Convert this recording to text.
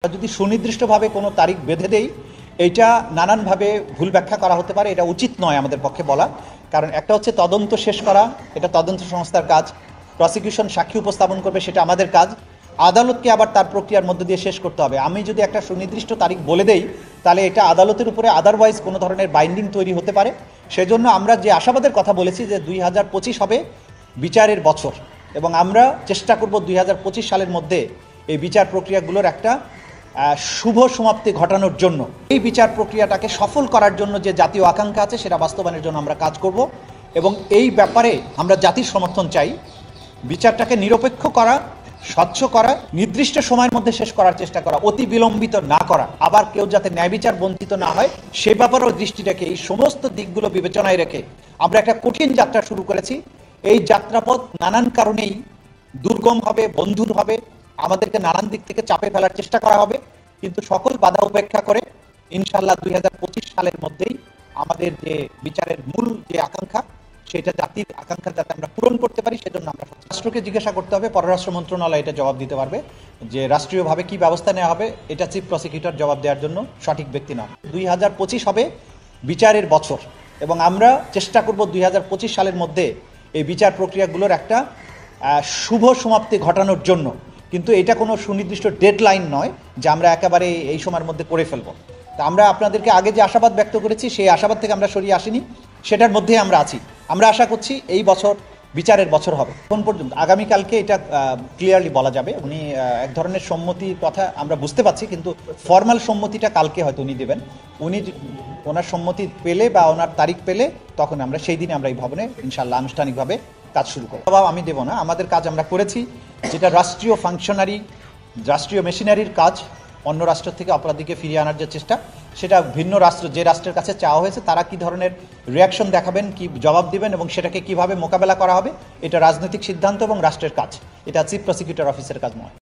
যদি সুনির্দিষ্টভাবে কোনো তারিখ বেঁধে দেই, এইটা নানানভাবে ভুল ব্যাখ্যা করা হতে পারে। এটা উচিত নয় আমাদের পক্ষে বলা। কারণ একটা হচ্ছে তদন্ত শেষ করা, এটা তদন্ত সংস্থার কাজ। প্রসিকিউশন সাক্ষী উপস্থাপন করবে, সেটা আমাদের কাজ। আদালতকে আবার তার প্রক্রিয়ার মধ্যে দিয়ে শেষ করতে হবে। আমি যদি একটা সুনির্দিষ্ট তারিখ বলে দেই, তাহলে এটা আদালতের উপরে আদারওয়াইজ কোনো ধরনের বাইন্ডিং তৈরি হতে পারে। সেজন্য আমরা যে আশাবাদের কথা বলেছি যে 2025 হবে বিচারের বছর, এবং আমরা চেষ্টা করব 2025 সালের মধ্যে এই বিচার প্রক্রিয়াগুলোর একটা শুভ সমাপ্তি ঘটানোর জন্য। এই বিচার প্রক্রিয়াটাকে সফল করার জন্য যে জাতীয় আকাঙ্ক্ষা আছে সেটা বাস্তবায়নের জন্য আমরা কাজ করব, এবং এই ব্যাপারে আমরা জাতির সমর্থন চাই। বিচারটাকে নিরপেক্ষ করা, স্বচ্ছ করা, নির্দিষ্ট সময়ের মধ্যে শেষ করার চেষ্টা করা, অতি বিলম্বিত না করা, আবার কেউ যাতে ন্যায় বিচার বঞ্চিত না হয় সে ব্যাপারেও দৃষ্টি রেখে, এই সমস্ত দিকগুলো বিবেচনায় রেখে আমরা একটা কঠিন যাত্রা শুরু করেছি। এই যাত্রাপথ নানান কারণেই দুর্গম হবে, বন্ধুর হবে, আমাদেরকে নানান দিক থেকে চাপে ফেলার চেষ্টা করা হবে, কিন্তু সকল বাধা উপেক্ষা করে ইনশাল্লাহ 2025 সালের মধ্যেই আমাদের যে বিচারের মূল যে আকাঙ্ক্ষা, সেটা জাতির আকাঙ্ক্ষা যাতে আমরা পূরণ করতে পারি, সেজন্য আমরা রাষ্ট্রকে জিজ্ঞাসা করতে হবে। পররাষ্ট্র মন্ত্রণালয় এটা জবাব দিতে পারবে যে রাষ্ট্রীয়ভাবে কি ব্যবস্থা নেওয়া হবে। এটা চিফ প্রসিকিউটর জবাব দেওয়ার জন্য সঠিক ব্যক্তি নয়। 2025 হবে বিচারের বছর, এবং আমরা চেষ্টা করব 2025 সালের মধ্যে এই বিচার প্রক্রিয়াগুলোর একটা শুভ সমাপ্তি ঘটানোর জন্য। কিন্তু এটা কোনো সুনির্দিষ্ট ডেডলাইন নয় যে আমরা একেবারে এই সময়ের মধ্যে করে ফেলবো। তা আমরা আপনাদেরকে আগে যে আশাবাদ ব্যক্ত করেছি, সেই আশাবাদ থেকে আমরা সরিয়ে আসিনি, সেটার মধ্যেই আমরা আছি। আমরা আশা করছি এই বছর বিচারের বছর হবে। এখন পর্যন্ত আগামীকালকে এটা ক্লিয়ারলি বলা যাবে। উনি এক ধরনের সম্মতির কথা আমরা বুঝতে পারছি, কিন্তু ফর্মাল সম্মতিটা কালকে হয়তো উনি দেবেন। উনি ওনার সম্মতি পেলে বা ওনার তারিখ পেলে তখন আমরা সেই দিনে আমরা এই ভবনে ইনশাল্লাহ আনুষ্ঠানিকভাবে কাজ শুরু করব। জবাব আমি দেব না, আমাদের কাজ আমরা করেছি। যেটা রাষ্ট্রীয় ফাংশনারি, রাষ্ট্রীয় মেশিনারির কাজ, অন্য রাষ্ট্র থেকে অপরাধীকে ফিরিয়ে আনার যে চেষ্টা, সেটা ভিন্ন রাষ্ট্র, যে রাষ্ট্রের কাছে চাওয়া হয়েছে তারা কি ধরনের রিয়াকশন দেখাবেন, কি জবাব দিবেন এবং সেটাকে কিভাবে মোকাবেলা করা হবে, এটা রাজনৈতিক সিদ্ধান্ত এবং রাষ্ট্রের কাজ। এটা চিফ প্রসিকিউটর অফিসের কাজ নয়।